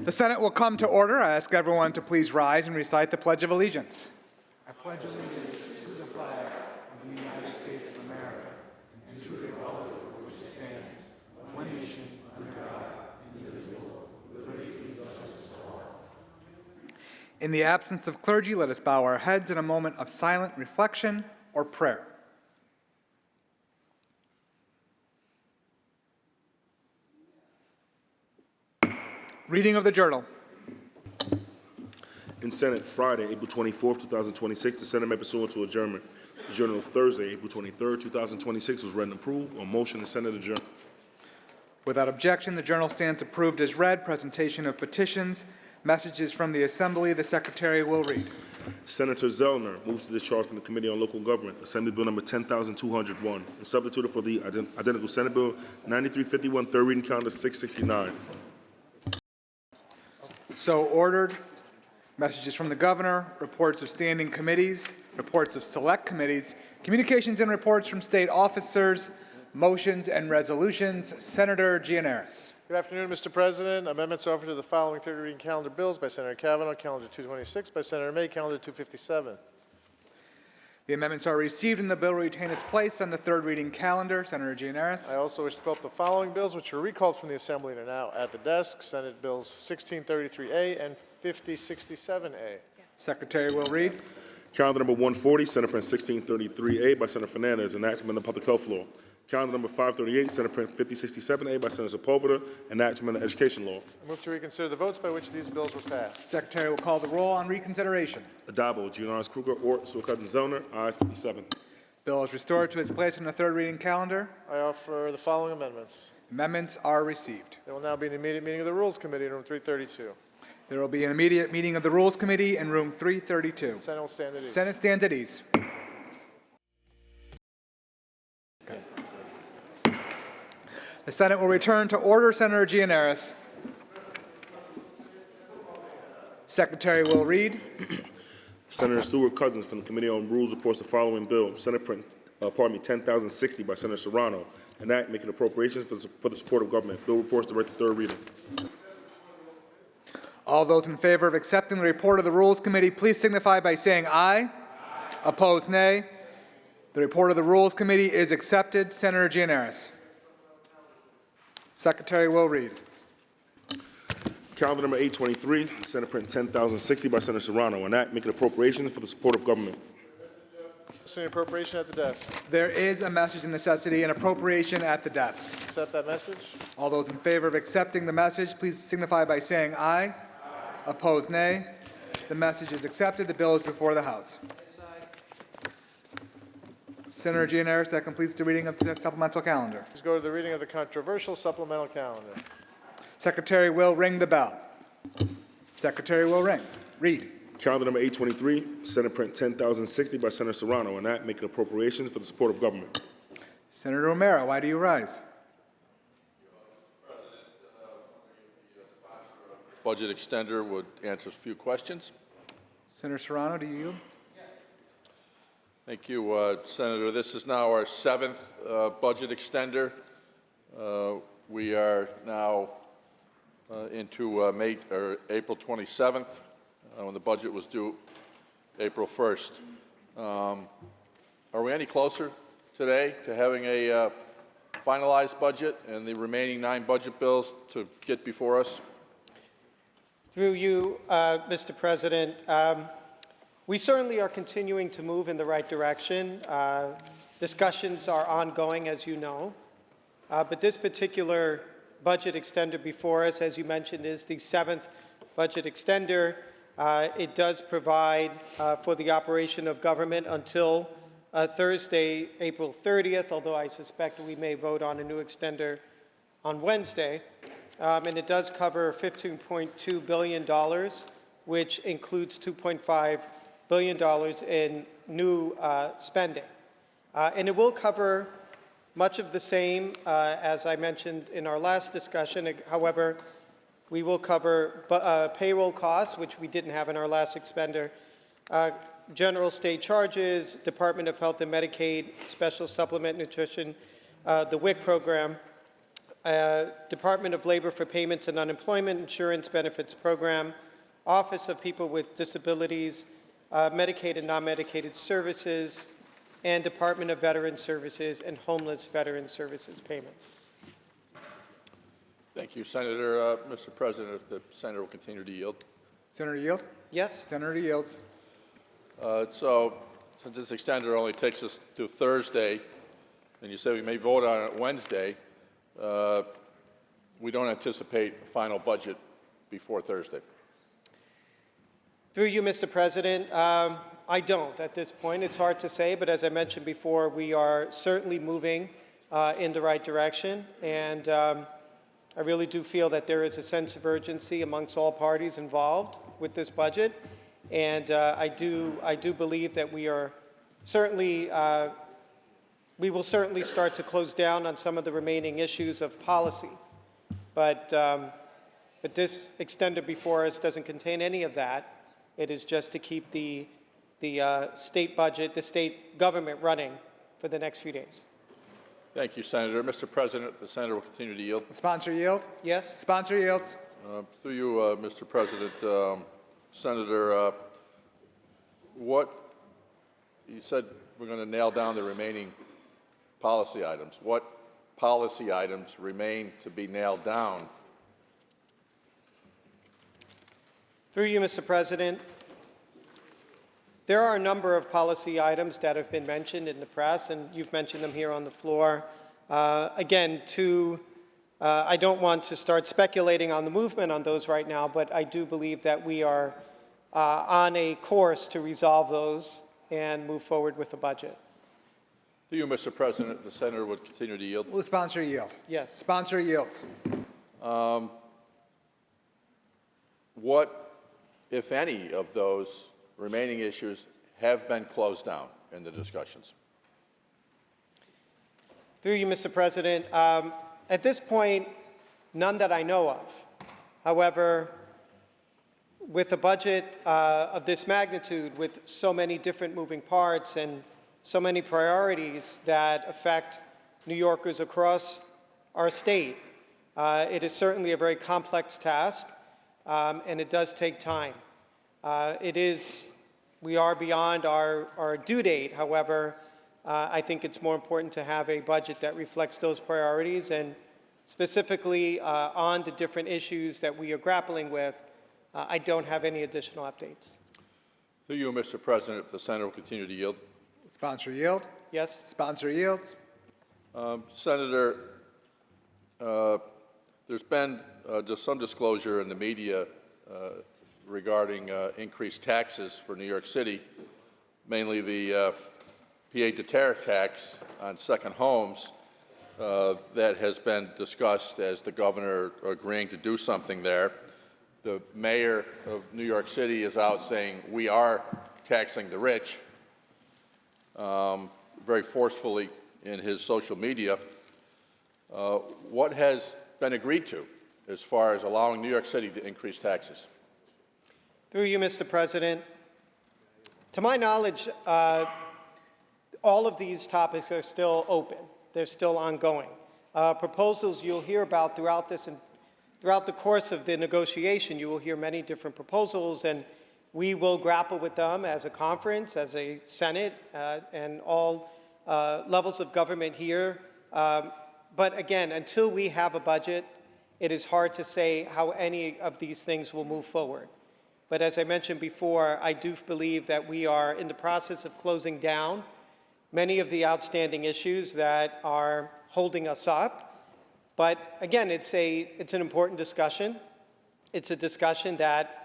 The Senate will come to order. I ask everyone to please rise and recite the Pledge of Allegiance. I pledge allegiance to the flag of the United States of America and to the republic for which it stands, one nation, under God, indivisible, with liberty and justice for all. In the absence of clergy, let us bow our heads in a moment of silent reflection or prayer. Reading of the Journal. In Senate, Friday, April 24, 2026, the Senate met pursuant to adjournment. The Journal of Thursday, April 23, 2026 was read and approved. On motion, the Senate adjourned. Without objection, the Journal stands approved as read. Presentation of petitions. Messages from the Assembly. The Secretary will read. Senator Zellner moves to discharge from the Committee on Local Government, Assembly Bill number 10,201, and substituted for the identical Senate Bill 9351, third reading calendar 669. So ordered. Messages from the Governor, reports of standing committees, reports of select committees, communications and reports from state officers, motions and resolutions. Senator Gianaris. Good afternoon, Mr. President. Amendments offered to the following third reading calendar bills by Senator Kavanaugh, calendar 226, by Senator May, calendar 257. The amendments are received and the bill will retain its place on the third reading calendar. Senator Gianaris. I also wish to call up the following bills, which were recalled from the Assembly and are now at the desk. Senate Bills 1633A and 5067A. Secretary will read. Calendar number 140, Senate Print 1633A by Senator Fernandez, enactment of the Public Health Law. Calendar number 538, Senate Print 5067A by Senator Sepulveda, enactment of the Education Law. I move to reconsider the votes by which these bills were passed. Secretary will call the roll on reconsideration. Adabo, Gianaris, Kruger, Ort, Sewell-Cushing, Zellner, ayes 57. Bill is restored to its place on the third reading calendar. I offer the following amendments. Amendments are received. There will now be an immediate meeting of the Rules Committee in room 332. There will be an immediate meeting of the Rules Committee in room 332. The Senate will stand at ease. Senate stands at ease. The Senate will return to order. Senator Gianaris. Secretary will read. Senator Stewart Cousins from the Committee on Rules reports the following bill. Senate Print 10,060 by Senator Serrano, an act making appropriations for the support of government. Bill reports direct to third reading. All those in favor of accepting the report of the Rules Committee, please signify by saying aye. Aye. Opposed, nay. The report of the Rules Committee is accepted. Senator Gianaris. Secretary will read. Calendar number 823, Senate Print 10,060 by Senator Serrano, an act making appropriations for the support of government. Considering appropriation at the desk. There is a message of necessity and appropriation at the desk. Accept that message. All those in favor of accepting the message, please signify by saying aye. Aye. Opposed, nay. The message is accepted. The bill is before the House. Senator Gianaris, that completes the reading of the supplemental calendar. Let's go to the reading of the controversial supplemental calendar. Secretary will ring the bell. Secretary will ring. Read. Calendar number 823, Senate Print 10,060 by Senator Serrano, an act making appropriations for the support of government. Senator Romero, why do you rise? Budget extender would answer a few questions. Senator Serrano, do you yield? Thank you, Senator. This is now our seventh budget extender. We are now into April 27th, when the budget was due April 1st. Are we any closer today to having a finalized budget and the remaining 9 budget bills to get before us? Through you, Mr. President, we certainly are continuing to move in the right direction. Discussions are ongoing, as you know, but this particular budget extender before us, as you mentioned, is the 7th budget extender. It does provide for the operation of government until Thursday, April 30th, although I suspect we may vote on a new extender on Wednesday. And it does cover $15.2 billion, which includes $2.5 billion in new spending. And it will cover much of the same as I mentioned in our last discussion. However, we will cover payroll costs, which we didn't have in our last expender, general state charges, Department of Health and Medicaid, Special Supplement Nutrition, the WIC program, Department of Labor for Payments and Unemployment Insurance Benefits Program, Office of People with Disabilities, Medicaid and non-medicated services, and Department of Veteran Services and Homeless Veteran Services payments. Thank you, Senator. Mr. President, if the senator will continue to yield. Senator Yield? Yes? Senator yields. So, since this extender only takes us to Thursday, and you said we may vote on it Wednesday, we don't anticipate a final budget before Thursday. Through you, Mr. President, I don't at this point. It's hard to say, but as I mentioned before, we are certainly moving in the right direction, and I really do feel that there is a sense of urgency amongst all parties involved with this budget, and I do believe that we are certainly we will certainly start to close down on some of the remaining issues of policy, but this extender before us doesn't contain any of that. It is just to keep the state budget, the state government running for the next few days. Thank you, Senator. Mr. President, the senator will continue to yield. Sponsor yield? Yes? Sponsor yields. Through you, Mr. President, Senator, what you said we're going to nail down the remaining policy items. What policy items remain to be nailed down? Through you, Mr. President, there are a number of policy items that have been mentioned in the press, and you've mentioned them here on the floor. Again, I don't want to start speculating on the movement on those right now, but I do believe that we are on a course to resolve those and move forward with the budget. Through you, Mr. President, the senator would continue to yield. Will the sponsor yield? Yes. Sponsor yields. What, if any, of those remaining issues have been closed down in the discussions? Through you, Mr. President, at this point, none that I know of. However, with a budget of this magnitude, with so many different moving parts and so many priorities that affect New Yorkers across our state, it is certainly a very complex task, and it does take time. We are beyond our due date. However, I think it's more important to have a budget that reflects those priorities, and specifically on the different issues that we are grappling with, I don't have any additional updates. Through you, Mr. President, the senator will continue to yield. Sponsor yield. Yes? Sponsor yields. Senator, there's been just some disclosure in the media regarding increased taxes for New York City, mainly the PA tax on second homes that has been discussed as the governor agreeing to do something there. The mayor of New York City is out saying we are taxing the rich very forcefully in his social media. What has been agreed to as far as allowing New York City to increase taxes? Through you, Mr. President, to my knowledge, all of these topics are still open. They're still ongoing. Proposals you'll hear about throughout this and throughout the course of the negotiation, you will hear many different proposals, and we will grapple with them as a conference, as a Senate, and all levels of government here. But again, until we have a budget, it is hard to say how any of these things will move forward. But as I mentioned before, I do believe that we are in the process of closing down many of the outstanding issues that are holding us up. But again, it's an important discussion. It's a discussion that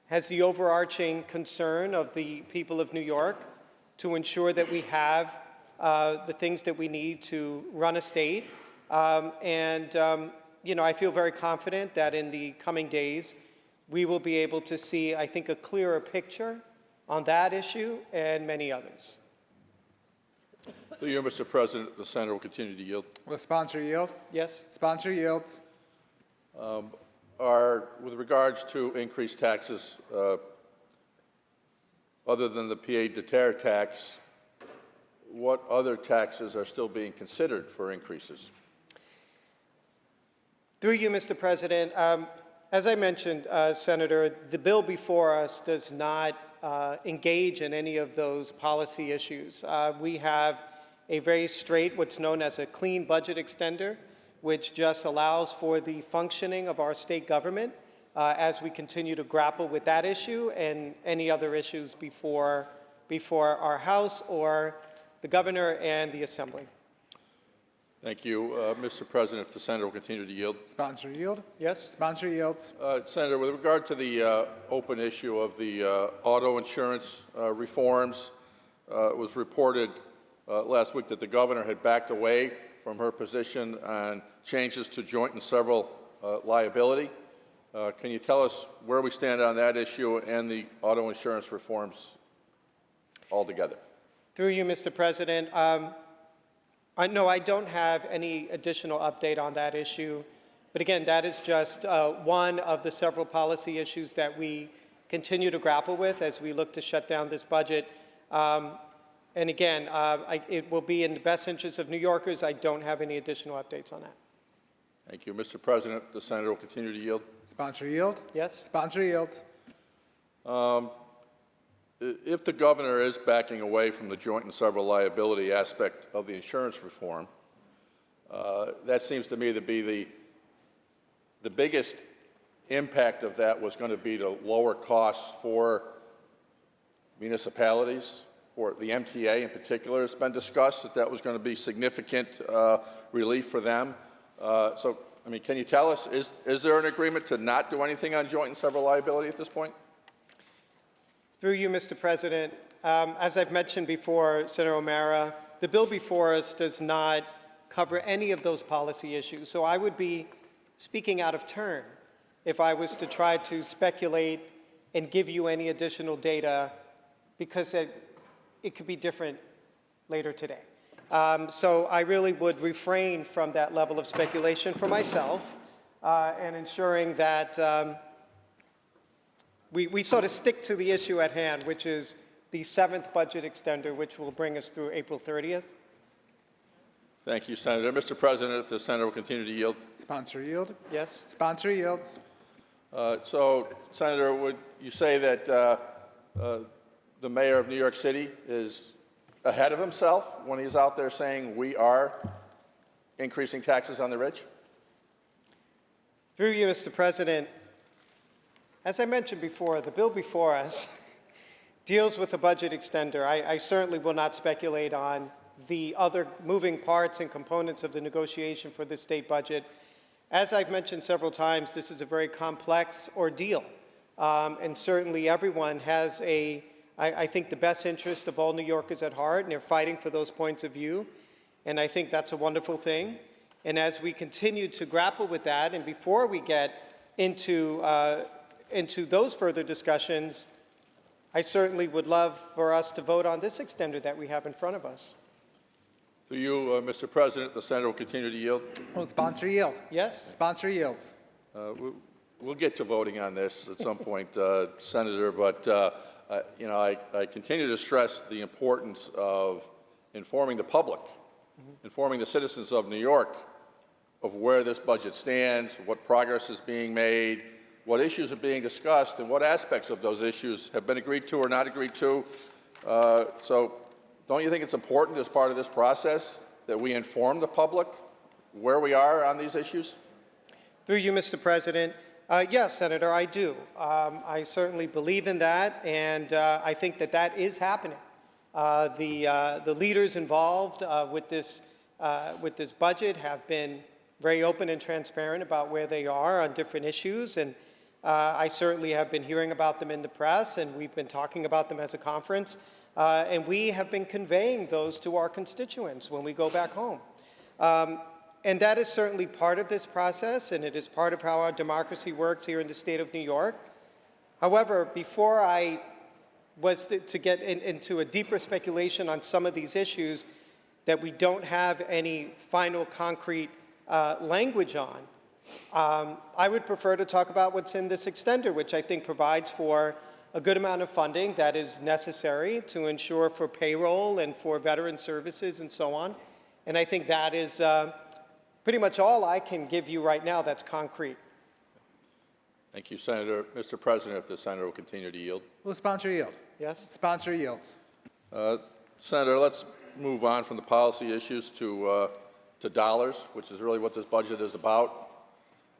has the overarching concern of the people of New York to ensure that we have the things that we need to run a state. I feel very confident that in the coming days, we will be able to see, I think, a clearer picture on that issue and many others. Through you, Mr. President, the senator will continue to yield. Will the sponsor yield? Yes? Sponsor yields. With regards to increased taxes, other than the PA tax, what other taxes are still being considered for increases? Through you, Mr. President, as I mentioned, Senator, the bill before us does not engage in any of those policy issues. We have a very straight, what's known as a clean budget extender, which just allows for the functioning of our state government as we continue to grapple with that issue and any other issues before our House or the Governor and the Assembly. Thank you. Mr. President, if the Senator will continue to yield. Sponsor yield. Yes? Sponsor yields. Senator, with regard to the open issue of the auto insurance reforms, it was reported last week that the Governor had backed away from her position on changes to joint and several liability. Can you tell us where we stand on that issue and the auto insurance reforms altogether? Through you, Mr. President, no, I don't have any additional update on that issue. But again, that is just one of the several policy issues that we continue to grapple with as we look to shut down this budget. And again, it will be in the best interest of New Yorkers. I don't have any additional updates on that. Thank you. Mr. President, the Senator will continue to yield. Sponsor yield. Yes? Sponsor yields. If the Governor is backing away from the joint and several liability aspect of the insurance reform, that seems to me to be the biggest impact of that was going to be to lower costs for municipalities, for the MTA in particular. It's been discussed that was going to be significant relief for them. So, I mean, can you tell us, is there an agreement to not do anything on joint and several liability at this point? Through you, Mr. President, as I've mentioned before, Senator O'Mara, the bill before us does not cover any of those policy issues. So I would be speaking out of turn if I was to try to speculate and give you any additional data, because it could be different later today. So I really would refrain from that level of speculation for myself and ensuring that we sort of stick to the issue at hand, which is the 7th budget extender, which will bring us through April 30th. Thank you, Senator. Mr. President, if the Senator will continue to yield. Sponsor yield. Yes? Sponsor yields. So, Senator, would you say that the mayor of New York City is ahead of himself when he's out there saying we are increasing taxes on the rich? Through you, Mr. President, as I mentioned before, the bill before us deals with a budget extender. I certainly will not speculate on the other moving parts and components of the negotiation for the state budget. As I've mentioned several times, this is a very complex ordeal. And certainly everyone has I think the best interest of all New Yorkers at heart, and they're fighting for those points of view. And I think that's a wonderful thing. And as we continue to grapple with that, and before we get into those further discussions, I certainly would love for us to vote on this extender that we have in front of us. Through you, Mr. President, the Senator will continue to yield. Well, sponsor yield. Yes? Sponsor yields. We'll get to voting on this at some point, Senator, but you know, I continue to stress the importance of informing the public, informing the citizens of New York of where this budget stands, what progress is being made, what issues are being discussed, and what aspects of those issues have been agreed to or not agreed to. So don't you think it's important as part of this process that we inform the public where we are on these issues? Through you, Mr. President, yes, Senator, I do. I certainly believe in that, and I think that that is happening. The leaders involved with this budget have been very open and transparent about where they are on different issues, and I certainly have been hearing about them in the press, and we've been talking about them as a conference, and we have been conveying those to our constituents when we go back home. And that is certainly part of this process, and it is part of how our democracy works here in the state of New York. However, before I was to get into a deeper speculation on some of these issues that we don't have any final concrete language on, I would prefer to talk about what's in this extender, which I think provides for a good amount of funding that is necessary to ensure for payroll and for veteran services and so on. And I think that is Pretty much all I can give you right now that's concrete. Thank you, Senator. Mr. President, if the senator will continue to yield. Will the sponsor yield? Yes? Sponsor yields. Senator, let's move on from the policy issues to dollars, which is really what this budget is about.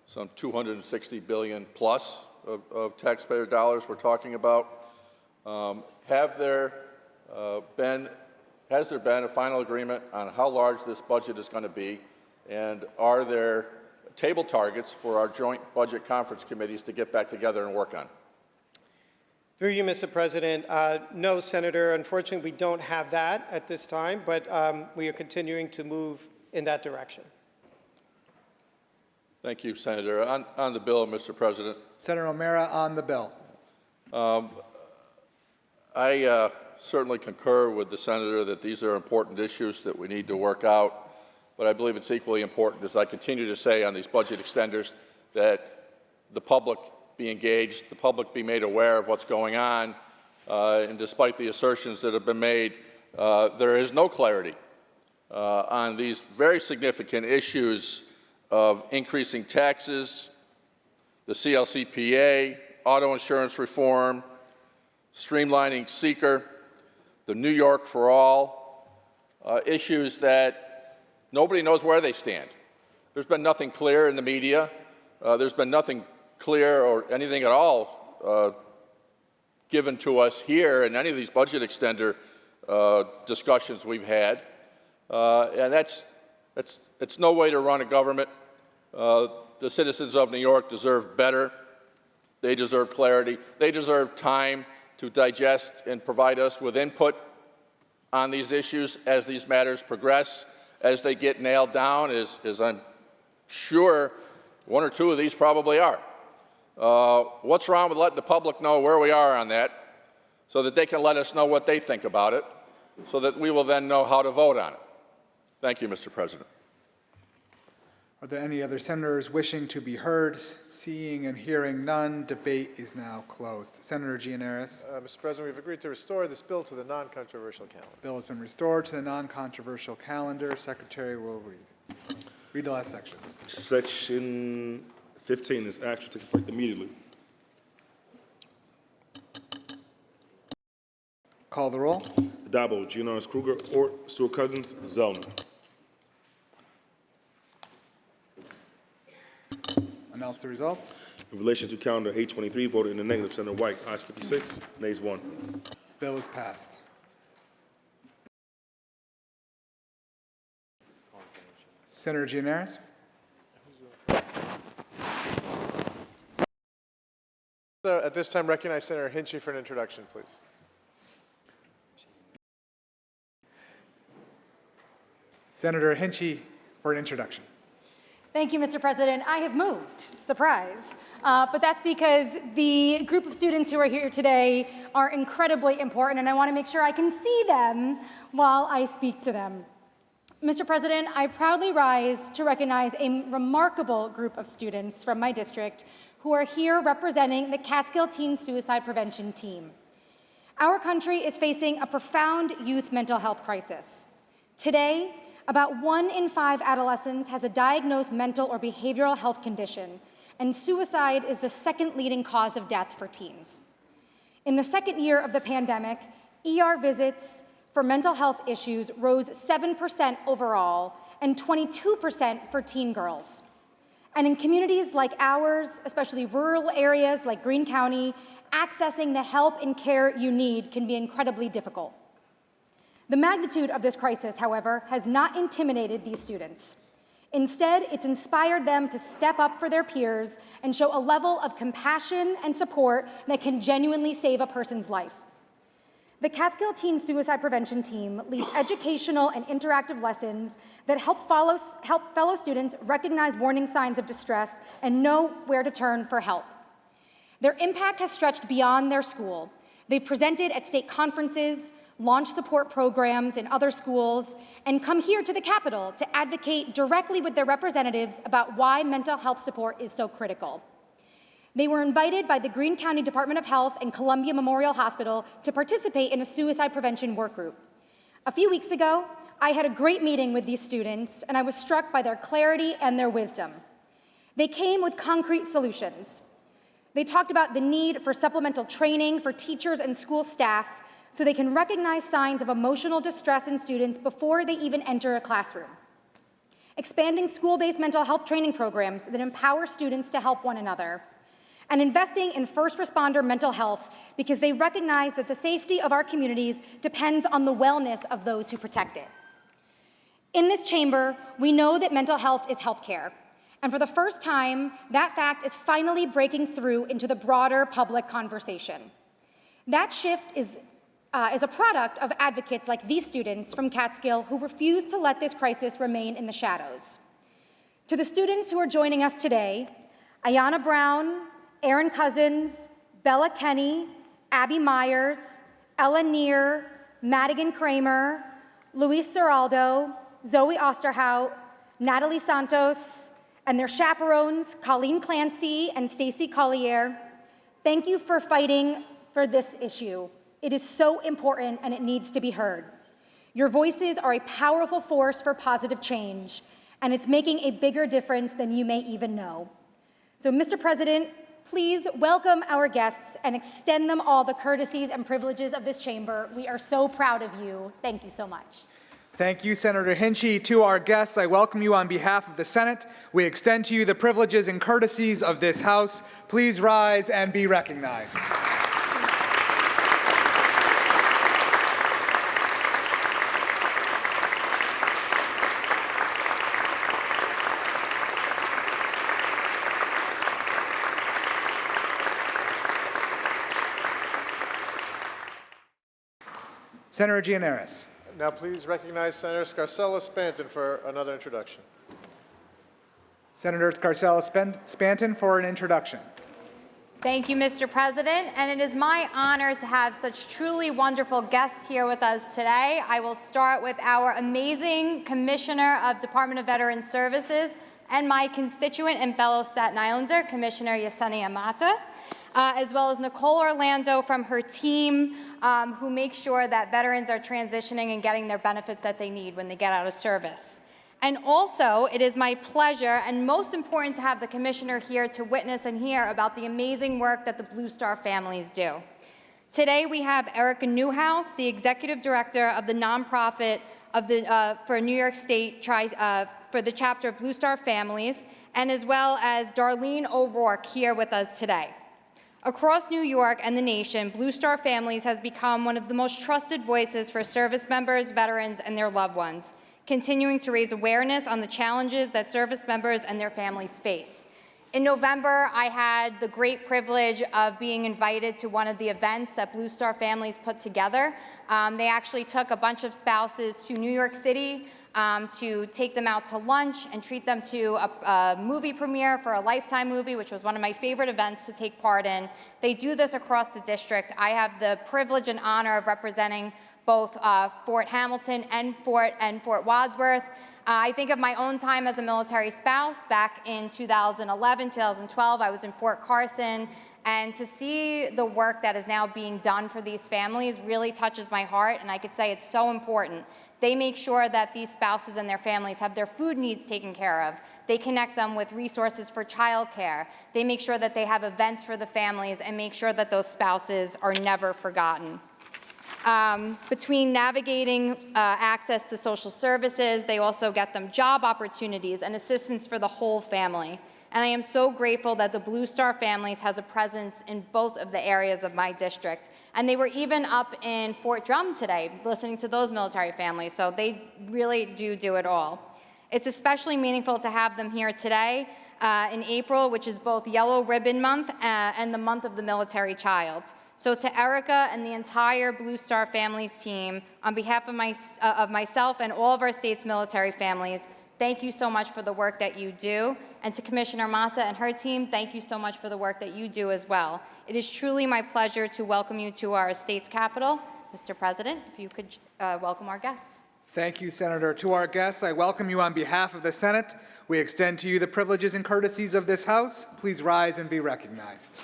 Some $260 billion plus of taxpayer dollars we're talking about. Has there been a final agreement on how large this budget is going to be, and are there table targets for our joint budget conference committees to get back together and work on? Through you, Mr. President, no, Senator, unfortunately we don't have that at this time, but we are continuing to move in that direction. Thank you, Senator. On the bill, Mr. President. Senator O'Mara on the bill. I certainly concur with the senator that these are important issues that we need to work out, but I believe it's equally important, as I continue to say on these budget extenders, that the public be engaged, the public be made aware of what's going on, and despite the assertions that have been made, there is no clarity on these very significant issues of increasing taxes, the CLCPA, auto insurance reform, streamlining seeker, the New York for All, issues that nobody knows where they stand. There's been nothing clear in the media. There's been nothing clear or anything at all given to us here in any of these budget extender discussions we've had. And it's no way to run a government. The citizens of New York deserve better. They deserve clarity. They deserve time to digest and provide us with input on these issues as these matters progress, as they get nailed down, as I'm sure one or two of these probably are. What's wrong with letting the public know where we are on that so that they can let us know what they think about it, so that we will then know how to vote on it? Thank you, Mr. President. Are there any other senators wishing to be heard? Seeing and hearing none, debate is now closed. Senator Gianaris. Mr. President, we've agreed to restore this bill to the non-controversial calendar. Bill has been restored to the non-controversial calendar. Secretary will read. Read the last section. Section 15, this action takes effect immediately. Call the roll. Addabbo, Gianaris Kruger, Ort, Stewart-Cousins, Zellner. Announce the results. In relation to calendar 823, voted in the negative, Senator White, ayes 56, nays 1. Bill is passed. Senator Gianaris. So at this time, recognize Senator Hinchey for an introduction, please. Senator Hinchey for an introduction. Thank you, Mr. President. I have moved, surprise. But that's because the group of students who are here today are incredibly important, and I want to make sure I can see them while I speak to them. Mr. President, I proudly rise to recognize a remarkable group of students from my district who are here representing the Catskill Teen Suicide Prevention Team. Our country is facing a profound youth mental health crisis. Today, about 1 in 5 adolescents has a diagnosed mental or behavioral health condition, and suicide is the second leading cause of death for teens. In the second year of the pandemic, ER visits for mental health issues rose 7% overall and 22% for teen girls. And in communities like ours, especially rural areas like Greene County, accessing the help and care you need can be incredibly difficult. The magnitude of this crisis, however, has not intimidated these students. Instead, it's inspired them to step up for their peers and show a level of compassion and support that can genuinely save a person's life. The Catskill Teen Suicide Prevention Team leads educational and interactive lessons that help fellow students recognize warning signs of distress and know where to turn for help. Their impact has stretched beyond their school. They've presented at state conferences, launched support programs in other schools, and come here to the Capitol to advocate directly with their representatives about why mental health support is so critical. They were invited by the Greene County Department of Health and Columbia Memorial Hospital to participate in a suicide prevention work group. A few weeks ago, I had a great meeting with these students, and I was struck by their clarity and their wisdom. They came with concrete solutions. They talked about the need for supplemental training for teachers and school staff so they can recognize signs of emotional distress in students before they even enter a classroom. Expanding school-based mental health training programs that empower students to help one another. And investing in first responder mental health because they recognize that the safety of our communities depends on the wellness of those who protect it. In this chamber, we know that mental health is healthcare. And for the first time, that fact is finally breaking through into the broader public conversation. That shift is a product of advocates like these students from Catskill who refuse to let this crisis remain in the shadows. To the students who are joining us today, Ayana Brown, Aaron Cousins, Bella Kenny, Abby Myers, Ella Neer, Madigan Kramer, Luis Seraldo, Zoe Osterhout, Natalie Santos, and their chaperones, Colleen Clancy and Stacy Collier, thank you for fighting for this issue. It is so important and it needs to be heard. Your voices are a powerful force for positive change, and it's making a bigger difference than you may even know. So, Mr. President, please welcome our guests and extend them all the courtesies and privileges of this chamber. We are so proud of you. Thank you so much. Thank you, Senator Hinchey. To our guests, I welcome you on behalf of the Senate. We extend to you the privileges and courtesies of this House. Please rise and be recognized. Senator Gianaris. Now please recognize Senator Scarcella-Spanton for another introduction. Senator Scarcella-Spanton for an introduction. Thank you, Mr. President, and it is my honor to have such truly wonderful guests here with us today. I will start with our amazing Commissioner of Department of Veteran Services and my constituent and fellow Staten Islander, Commissioner Yesenia Mata, as well as Nicole Orlando from her team, who make sure that veterans are transitioning and getting their benefits that they need when they get out of service. And also, it is my pleasure and most important to have the Commissioner here to witness and hear about the amazing work that the Blue Star families do. Today, we have Erica Newhouse, the Executive Director of the nonprofit of the, for New York State for the chapter of Blue Star Families, and as well as Darlene O'Rourke here with us today. Across New York and the nation, Blue Star Families has become one of the most trusted voices for service members, veterans, and their loved ones, continuing to raise awareness on the challenges that service members and their families face. In November, I had the great privilege of being invited to one of the events that Blue Star Families put together. They actually took a bunch of spouses to New York City to take them out to lunch and treat them to a movie premiere for a Lifetime movie, which was one of my favorite events to take part in. They do this across the district. I have the privilege and honor of representing both Fort Hamilton and Fort Wadsworth. I think of my own time as a military spouse. Back in 2011, 2012, I was in Fort Carson, and to see the work that is now being done for these families really touches my heart, and I could say it's so important. They make sure that these spouses and their families have their food needs taken care of. They connect them with resources for childcare. They make sure that they have events for the families and make sure that those spouses are never forgotten. Between navigating access to social services, they also get them job opportunities and assistance for the whole family. And I am so grateful that the Blue Star Families has a presence in both of the areas of my district. And they were even up in Fort Drum today, listening to those military families, so they really do it all. It's especially meaningful to have them here today in April, which is both Yellow Ribbon Month and the Month of the Military Child. So to Erica and the entire Blue Star Families team, on behalf of myself and all of our state's military families, thank you so much for the work that you do. And to Commissioner Mata and her team, thank you so much for the work that you do as well. It is truly my pleasure to welcome you to our state's capital. Mr. President, if you could welcome our guest. Thank you, Senator. To our guests, I welcome you on behalf of the Senate. We extend to you the privileges and courtesies of this House. Please rise and be recognized.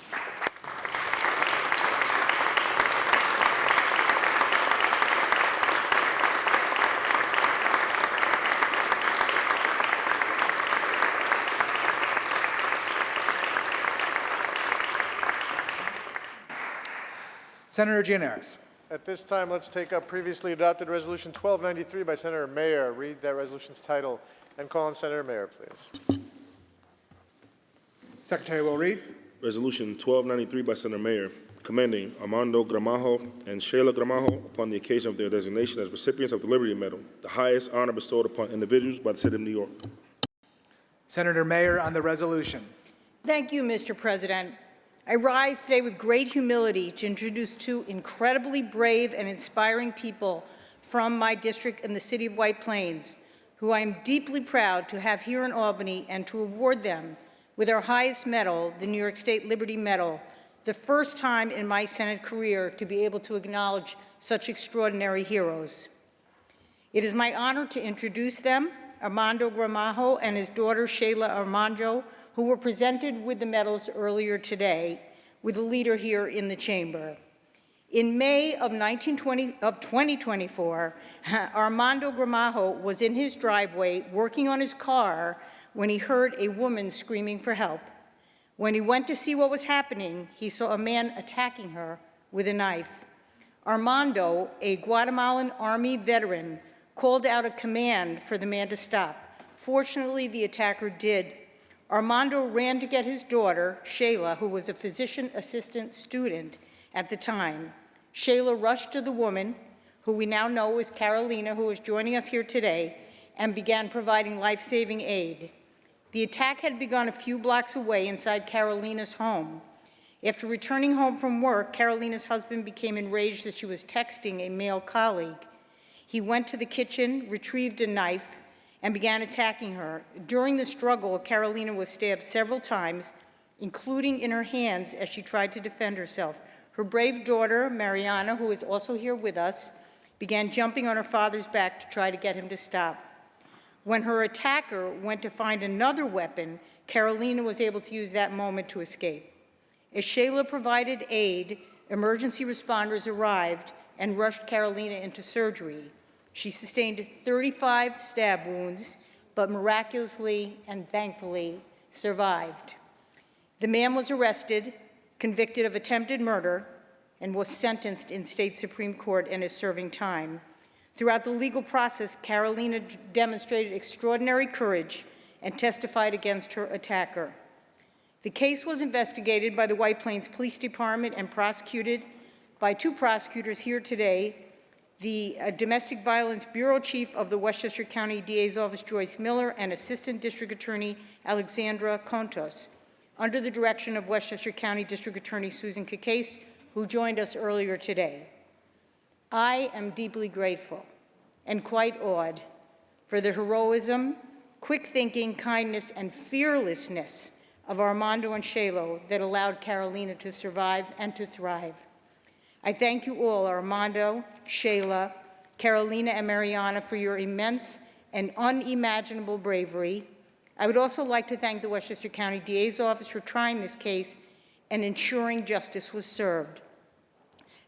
Senator Gianaris. At this time, let's take up previously adopted Resolution 1293 by Senator Mayer. Read that resolution's title and call on Senator Mayer, please. Secretary will read. Resolution 1293 by Senator Mayer, commending Armando Gramajo and Sheila Gramajo upon the occasion of their designation as recipients of the Liberty Medal, the highest honor bestowed upon individuals by the City of New York. Senator Mayer on the resolution. Thank you, Mr. President. I rise today with great humility to introduce two incredibly brave and inspiring people from my district in the city of White Plains, who I am deeply proud to have here in Albany and to award them with our highest medal, the New York State Liberty Medal, the first time in my Senate career to be able to acknowledge such extraordinary heroes. It is my honor to introduce them, Armando Gramajo and his daughter Sheila Armando, who were presented with the medals earlier today, with a leader here in the chamber. In May of 2024, Armando Gramajo was in his driveway working on his car when he heard a woman screaming for help. When he went to see what was happening, he saw a man attacking her with a knife. Armando, a Guatemalan Army veteran, called out a command for the man to stop. Fortunately, the attacker did. Armando ran to get his daughter, Sheila, who was a physician assistant student at the time. Sheila rushed to the woman, who we now know is Carolina, who is joining us here today, and began providing life-saving aid. The attack had begun a few blocks away inside Carolina's home. After returning home from work, Carolina's husband became enraged that she was texting a male colleague. He went to the kitchen, retrieved a knife, and began attacking her. During the struggle, Carolina was stabbed several times, including in her hands as she tried to defend herself. Her brave daughter, Mariana, who is also here with us, began jumping on her father's back to try to get him to stop. When her attacker went to find another weapon, Carolina was able to use that moment to escape. As Sheila provided aid, emergency responders arrived and rushed Carolina into surgery. She sustained 35 stab wounds, but miraculously and thankfully survived. The man was arrested, convicted of attempted murder, and was sentenced in state Supreme Court and is serving time. Throughout the legal process, Carolina demonstrated extraordinary courage and testified against her attacker. The case was investigated by the White Plains Police Department and prosecuted by two prosecutors here today, the Domestic Violence Bureau Chief of the Westchester County DA's Office, Joyce Miller, and Assistant District Attorney Alexandra Contos, under the direction of Westchester County District Attorney Susan Cacase, who joined us earlier today. I am deeply grateful and quite awed for the heroism, quick thinking, kindness, and fearlessness of Armando and Sheila that allowed Carolina to survive and to thrive. I thank you all, Armando, Sheila, Carolina, and Mariana, for your immense and unimaginable bravery. I would also like to thank the Westchester County DA's office for trying this case and ensuring justice was served.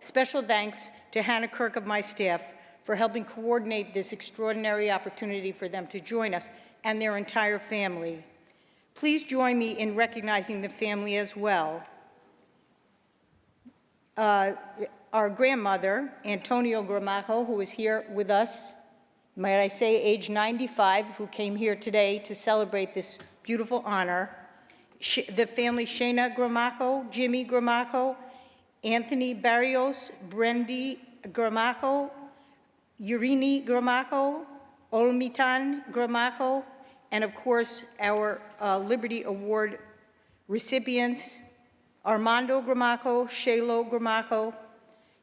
Special thanks to Hannah Kirk of my staff for helping coordinate this extraordinary opportunity for them to join us and their entire family. Please join me in recognizing the family as well. Our grandmother, Antonio Gramajo, who is here with us, might I say age 95, who came here today to celebrate this beautiful honor. The family Shana Gramajo, Jimmy Gramajo, Anthony Barrios, Brendy Gramajo, Urini Gramajo, Olmitan Gramajo, and of course our Liberty Award recipients, Armando Gramajo, Sheila Gramajo,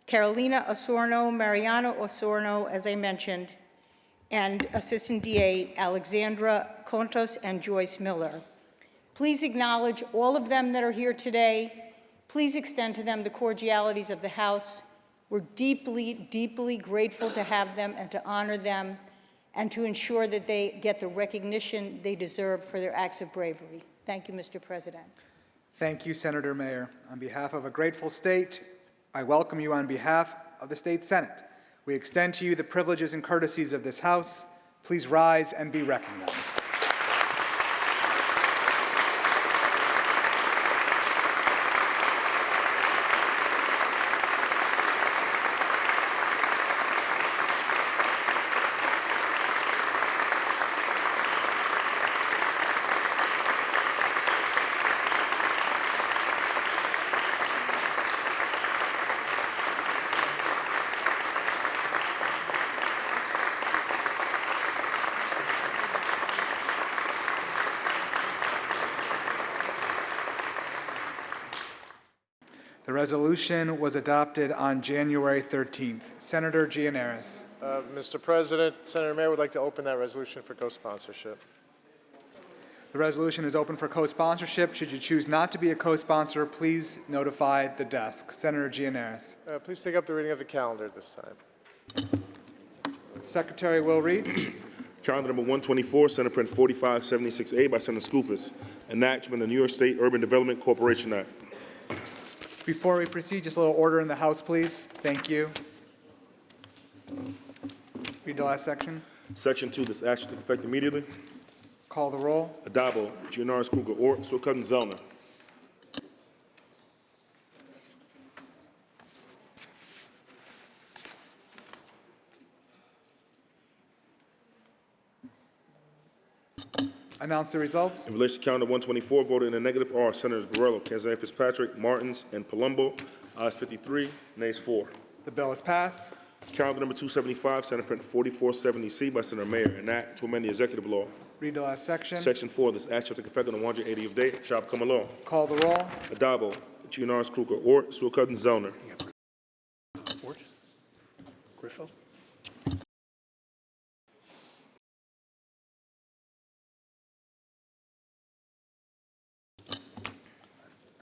Carolina Osorno, Mariano Osorno, as I mentioned, and Assistant DA Alexandra Contos and Joyce Miller. Please acknowledge all of them that are here today. Please extend to them the cordialities of the House. We're deeply, deeply grateful to have them and to honor them and to ensure that they get the recognition they deserve for their acts of bravery. Thank you, Mr. President. Thank you, Senator Mayer. On behalf of a grateful state, I welcome you on behalf of the State Senate. We extend to you the privileges and courtesies of this House. Please rise and be recognized. The resolution was adopted on January 13th. Senator Gianaris. Mr. President, Senator Mayer would like to open that resolution for co-sponsorship. The resolution is open for co-sponsorship. Should you choose not to be a co-sponsor, please notify the desk. Senator Gianaris. Please take up the reading of the calendar at this time. Secretary will read. Calendar number 124, Senate Print 4576A by Senator Skoufis, an act from the New York State Urban Development Corporation Act. Before we proceed, just a little order in the House, please. Thank you. Read the last section. Section 2, this act shall take effect immediately. Call the roll. Adabo, Gianaris Kruger, Ort, Sukuk, and Zellner. Announce the results. In relation to calendar 124, voted in the negative are Senators Borrello, Kanzani Fitzpatrick, Martins, and Palumbo. Ayes 53, nays 4. The bill is passed. Calendar number 275, Senate Print 4470C by Senator Mayer, an act to amend the executive law. Read the last section. Section 4, this act shall take effect on the 180th day, shall become a law. Call the roll. Adabo, Gianaris Kruger, Ort, Sukuk, and Zellner. Griffo.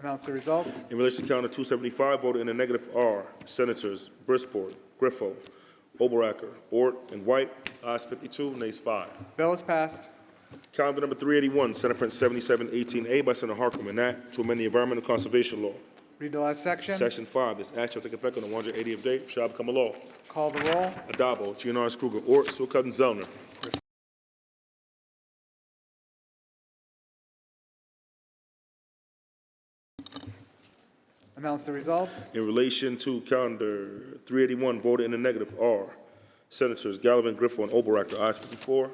Announce the results. In relation to calendar 275, voted in the negative are Senators Brisport, Griffo, Oberacker, Ort, and White. Ayes 52, nays 5. Bill is passed. Calendar number 381, Senate Print 7718A by Senator Harkman, an act to amend the Environmental Conservation Law. Read the last section. Section 5, this act shall take effect on the 180th day, shall become a law. Call the roll. Adabo, Gianaris Kruger, Ort, Sukuk, and Zellner. Announce the results. In relation to calendar 381, voted in the negative are Senators Gallivan, Griffo, and Oberacker. Ayes 54,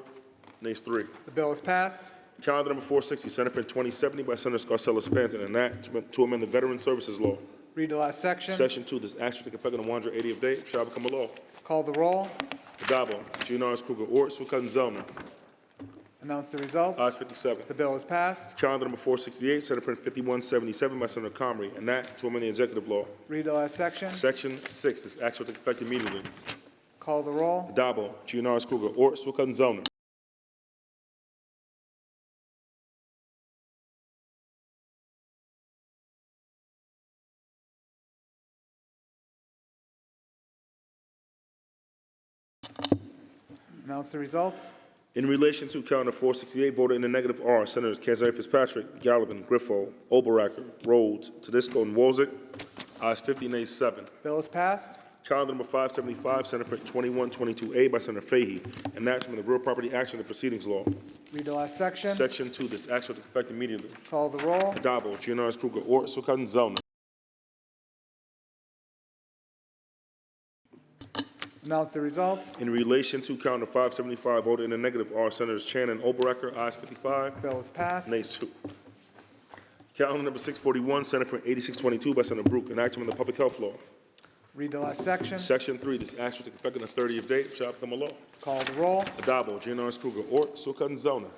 nays 3. The bill is passed. Calendar number 460, Senate Print 2070 by Senator Scarcella Spanton, an act to amend the Veteran Services Law. Read the last section. Section 2, this act shall take effect on the 180th day, shall become a law. Call the roll. Adabo, Gianaris Kruger, Ort, Sukuk, and Zellner. Announce the results. Ayes 57. The bill is passed. Calendar number 468, Senate Print 5177 by Senator Comrie, an act to amend the executive law. Read the last section. Section 6, this act shall take effect immediately. Call the roll. Adabo, Gianaris Kruger, Ort, Sukuk, and Zellner. Announce the results. In relation to calendar 468, voted in the negative are Senators Kanzani Fitzpatrick, Gallivan, Griffo, Oberacker, Rhodes, Tedisco, and Wozik. Ayes 50, nays 7. Bill is passed. Calendar number 575, Senate Print 2122A by Senator Fahey, an act from the Real Property Action and Proceedings Law. Read the last section. Section 2, this act shall take effect immediately. Call the roll. Adabo, Gianaris Kruger, Ort, Sukuk, and Zellner. Announce the results. In relation to calendar 575, voted in the negative are Senators Chan and Oberacker. Ayes 55, Bill is passed. nays 2. Calendar number 641, Senate Print 8622 by Senator Brooke, an act from the Public Health Law. Read the last section. Section 3, this act shall take effect on the 30th day, shall become a law. Call the roll. Adabo, Gianaris Kruger, Ort, Sukuk, and Zellner.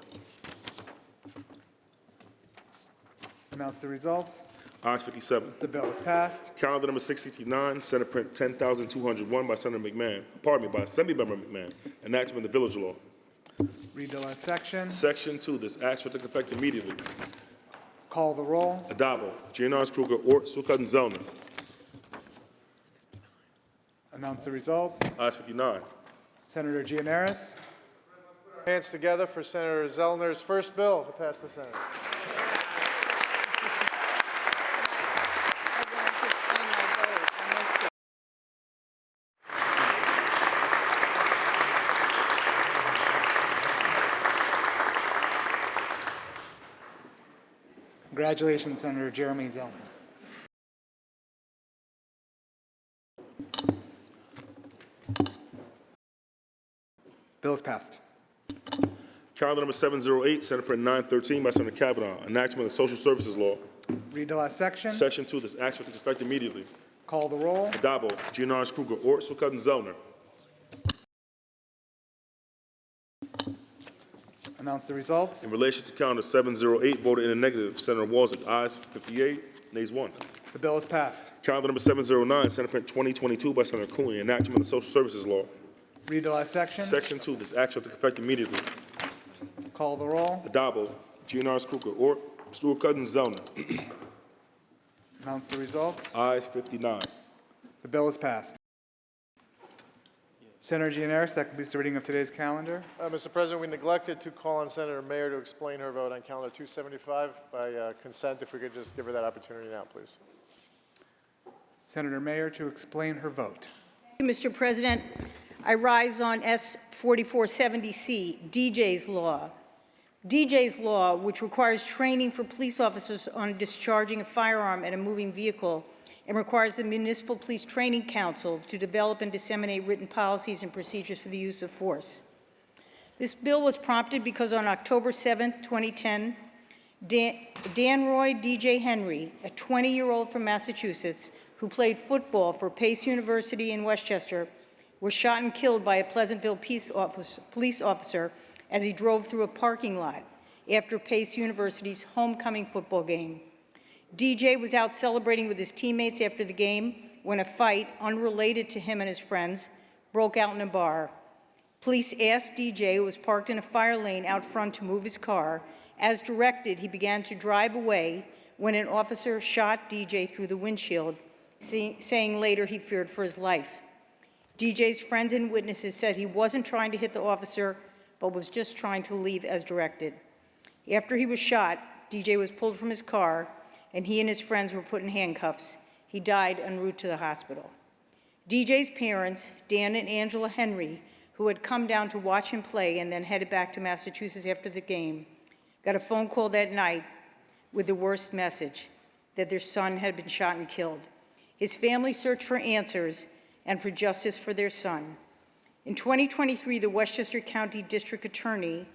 Announce the results. Ayes 57. The bill is passed. Calendar number 669, Senate Print 10201 by Senator McMahon, by Assemblymember McMahon, an act from the Village Law. Read the last section. Section 2, this act shall take effect immediately. Call the roll. Adabo, Gianaris Kruger, Ort, Sukuk, and Zellner. Announce the results. Ayes 59. Senator Gianaris. Hands together for Senator Zellner's first bill to pass the Senate. Congratulations, Senator Jeremy Zellner. Bill is passed. Calendar number 708, Senate Print 913 by Senator Kavanaugh, an act from the Social Services Law. Read the last section. Section 2, this act shall take effect immediately. Call the roll. Adabo, Gianaris Kruger, Ort, Sukuk, and Zellner. Announce the results. In relation to calendar 708, voted in the negative, Senator Walzig, ayes 58, nays 1. The bill is passed. Calendar number 709, Senate Print 2022 by Senator Cooney, enactment of the Social Services Law. Read the last section. Section 2, this act shall take effect immediately. Call the roll. Adabo, Giannaris Kruger, or Stewart-Cousins, Zellner, Announce the results. ayes 59. The bill is passed. Senator Gianaris, that completes the reading of today's calendar. Mr. President, we neglected to call on Senator Mayer to explain her vote on calendar 275 by consent. If we could just give her that opportunity now, please. Senator Mayer to explain her vote. Thank you, Mr. President. I rise on S4470C, DJ's Law. DJ's Law, which requires training for police officers on discharging a firearm at a moving vehicle and requires the Municipal Police Training Council to develop and disseminate written policies and procedures for the use of force. This bill was prompted because on October 7, 2010, Danroy DJ Henry, a 20-year-old from Massachusetts who played football for Pace University in Westchester, was shot and killed by a Pleasantville police officer as he drove through a parking lot after Pace University's homecoming football game. DJ was out celebrating with his teammates after the game when a fight, unrelated to him and his friends, broke out in a bar. Police asked DJ, who was parked in a fire lane out front, to move his car. As directed, he began to drive away when an officer shot DJ through the windshield, saying later he feared for his life. DJ's friends and witnesses said he wasn't trying to hit the officer, but was just trying to leave as directed. After he was shot, DJ was pulled from his car, and he and his friends were put in handcuffs. He died en route to the hospital. DJ's parents, Dan and Angela Henry, who had come down to watch him play and then headed back to Massachusetts after the game, got a phone call that night with the worst message, that their son had been shot and killed. His family searched for answers and for justice for their son. In 2023, the Westchester County District Attorney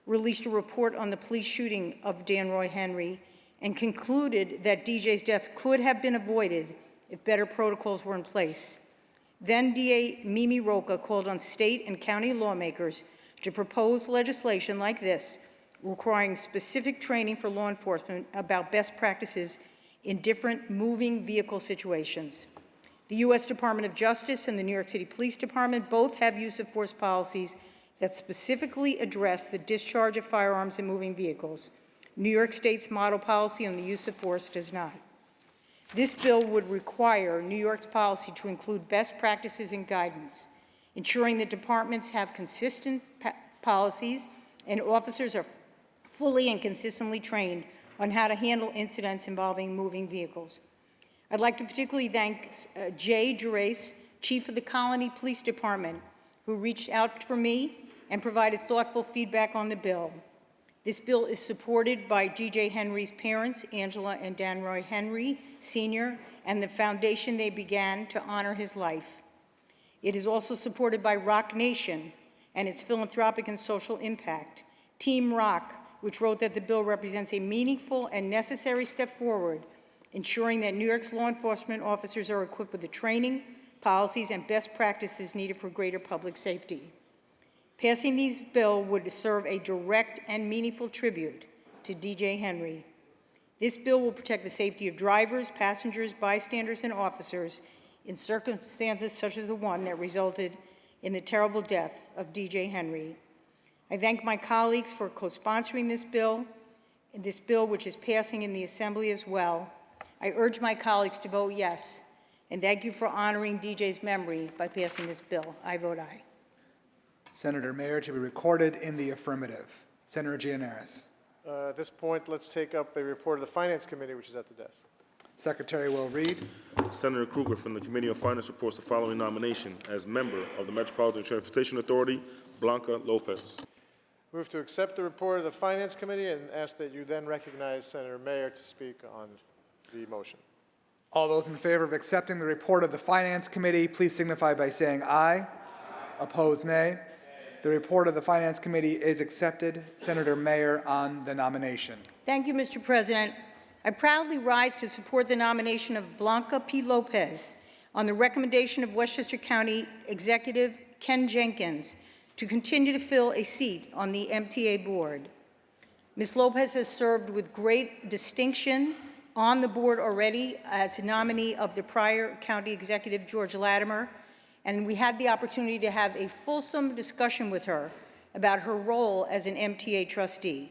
released a report on the police shooting of Danroy Henry and concluded that DJ's death could have been avoided if better protocols were in place. Then DA Mimi Roca called on state and county lawmakers to propose legislation like this, requiring specific training for law enforcement about best practices in different moving vehicle situations. The U.S. Department of Justice and the New York City Police Department both have use of force policies that specifically address the discharge of firearms in moving vehicles. New York State's model policy on the use of force does not. This bill would require New York's policy to include best practices and guidance, ensuring that departments have consistent policies and officers are fully and consistently trained on how to handle incidents involving moving vehicles. I'd like to particularly thank Jay Gerace, Chief of the Colony Police Department, who reached out for me and provided thoughtful feedback on the bill. This bill is supported by DJ Henry's parents, Angela and Danroy Henry Sr., and the foundation they began to honor his life. It is also supported by Rock Nation and its philanthropic and social impact. Team Rock, which wrote that the bill represents a meaningful and necessary step forward, ensuring that New York's law enforcement officers are equipped with the training, policies, and best practices needed for greater public safety. Passing these bill would serve a direct and meaningful tribute to DJ Henry. This bill will protect the safety of drivers, passengers, bystanders, and officers in circumstances such as the one that resulted in the terrible death of DJ Henry. I thank my colleagues for co-sponsoring this bill, which is passing in the Assembly as well. I urge my colleagues to vote yes, and thank you for honoring DJ's memory by passing this bill. I vote aye. Senator Mayer to be recorded in the affirmative. Senator Gianaris. At this point, let's take up a report of the Finance Committee, which is at the desk. Secretary will read. Senator Kruger from the Committee on Finance reports the following nomination as member of the Metropolitan Transportation Authority, Blanca Lopez. Move to accept the report of the Finance Committee and ask that you then recognize Senator Mayer to speak on the motion. All those in favor of accepting the report of the Finance Committee, please signify by saying aye. Opposed, nay. The report of the Finance Committee is accepted. Senator Mayer on the nomination. Thank you, Mr. President. I proudly rise to support the nomination of Blanca P. Lopez on the recommendation of Westchester County Executive Ken Jenkins to continue to fill a seat on the MTA board. Ms. Lopez has served with great distinction on the board already as a nominee of the prior county executive, George Latimer, and we had the opportunity to have a fulsome discussion with her about her role as an MTA trustee.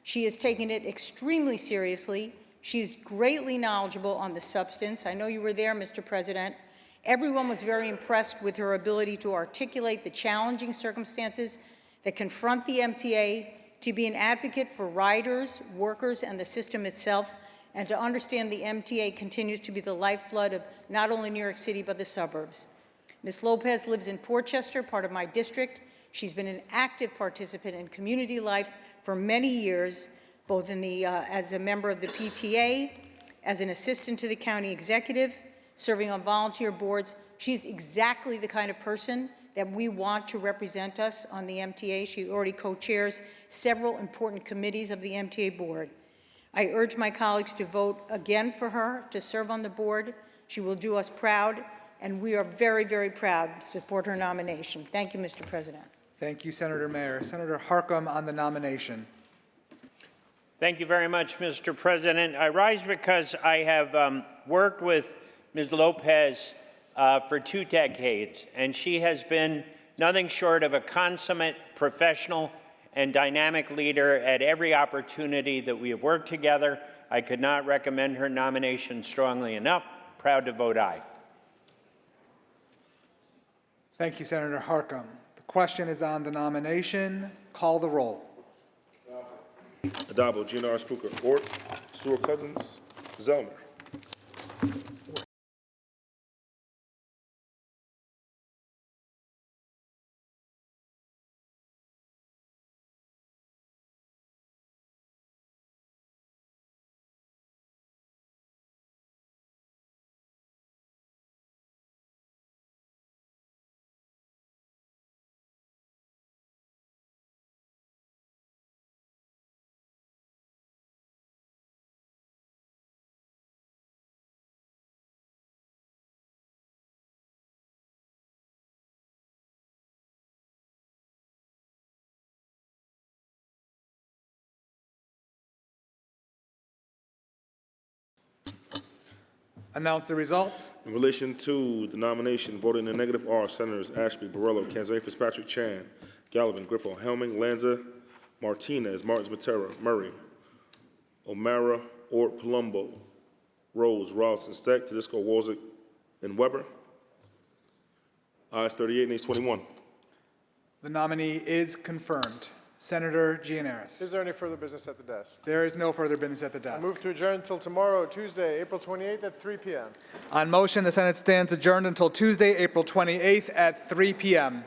She has taken it extremely seriously. She's greatly knowledgeable on the substance. I know you were there, Mr. President. Everyone was very impressed with her ability to articulate the challenging circumstances that confront the MTA, to be an advocate for riders, workers, and the system itself, and to understand the MTA continues to be the lifeblood of not only New York City, but the suburbs. Ms. Lopez lives in Portchester, part of my district. She's been an active participant in community life for many years, both in the, as a member of the PTA, as an assistant to the county executive, serving on volunteer boards. She's exactly the kind of person that we want to represent us on the MTA. She already co-chairs several important committees of the MTA board. I urge my colleagues to vote again for her to serve on the board. She will do us proud, and we are very, very proud to support her nomination. Thank you, Mr. President. Thank you, Senator Mayer. Senator Harckham on the nomination. Thank you very much, Mr. President. I rise because I have worked with Ms. Lopez for 2 decades, and she has been nothing short of a consummate professional and dynamic leader at every opportunity that we have worked together. I could not recommend her nomination strongly enough. Proud to vote aye. Thank you, Senator Harckham. The question is on the nomination. Call the roll. Addabbo, GNR Spooker, Ort, Stewart-Cousins, Zellmer. Announce the results. In relation to the nomination, voting in the negative are Senators Ashby, Borrello, Canzone, Fitzpatrick, Chan, Gallivan, Griffo, Helming, Lanza, Martinez, Martins, Matera, Murray, O'Mara, Ort, Palumbo, Rose, Ralston, Steck, Tedisco, Walzick, and Weber. Ayes 38, nays 21. The nominee is confirmed. Senator Gianaris. Is there any further business at the desk? There is no further business at the I desk. move to adjourn until tomorrow, Tuesday, April 28th at 3 p.m. On motion, the Senate stands adjourned until Tuesday, April 28th at 3 p.m.